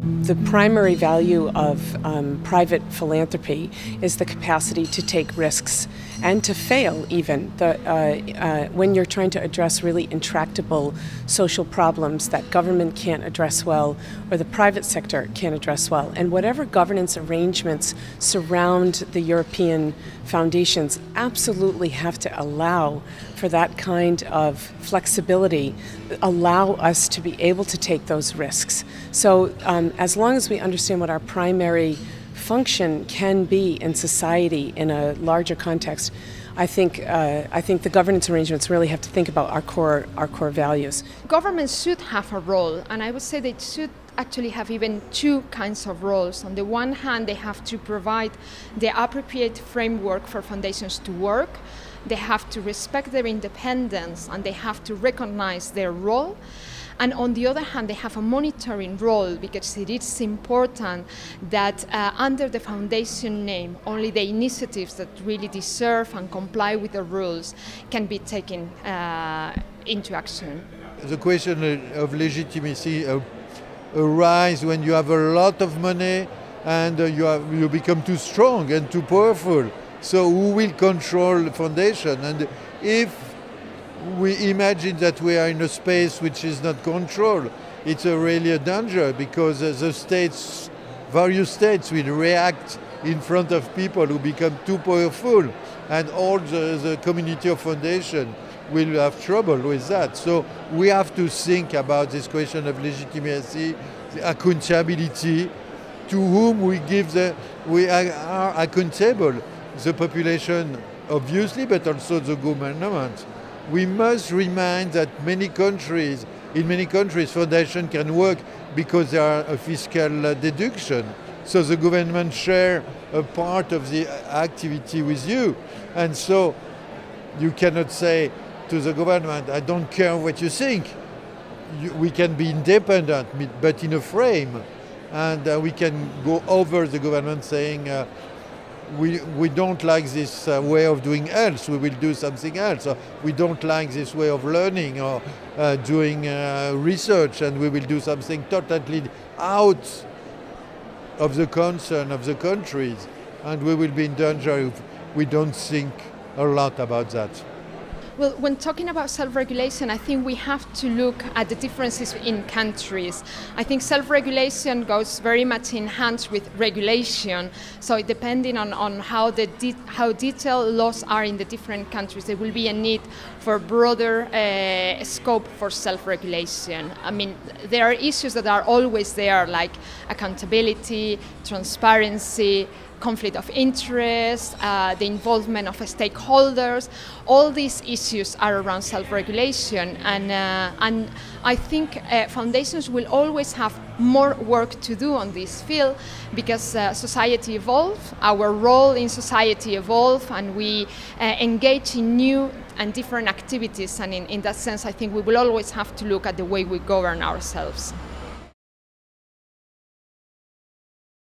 The primary value of private philanthropy is the capacity to take risks and to fail even. When you're trying to address really intractable social problems that government can't address well or the private sector can't address well. And whatever governance arrangements surround the European foundations absolutely have to allow for that kind of flexibility, allow us to be able to take those risks. So as long as we understand what our primary function can be in society in a larger context, I think the governance arrangements really have to think about our core values. Governments should have a role, and I would say they should actually have even two kinds of roles. On the one hand, they have to provide the appropriate framework for foundations to work. They have to respect their independence and they have to recognize their role. And on the other hand, they have a monitoring role, because it is important that under the foundation name, only the initiatives that really deserve and comply with the rules can be taken into action. The question of legitimacy arises when you have a lot of money and you become too strong and too powerful. So who will control the foundation? And if we imagine that we are in a space which is not controlled, it's really a danger, because the states, various states will react in front of people who become too powerful, and all the community of foundation will have trouble with that. So we have to think about this question of legitimacy, the accountability, to whom we are accountable. The population, obviously, but also the government. We must remind that in many countries, foundation can work because there are a fiscal deduction. So the government share a part of the activity with you. And so you cannot say to the government, I don't care what you think. We can be independent, but in a frame. And we can go over the government saying, we don't like this way of doing else, we will do something else. Or we don't like this way of learning or doing research, and we will do something totally out of the concern of the countries. And we will be in danger if we don't think a lot about that. Well, when talking about self-regulation, I think we have to look at the differences in countries. I think self-regulation goes very much in hand with regulation. So depending on how detailed laws are in the different countries, there will be a need for broader scope for self-regulation. I mean, there are issues that are always there, like accountability, transparency, conflict of interest, the involvement of stakeholders. All these issues are around self-regulation, and I think foundations will always have more work to do on this field, because society evolves, our role in society evolves, and we engage in new and different activities, and in that sense I think we will always have to look at the way we govern ourselves.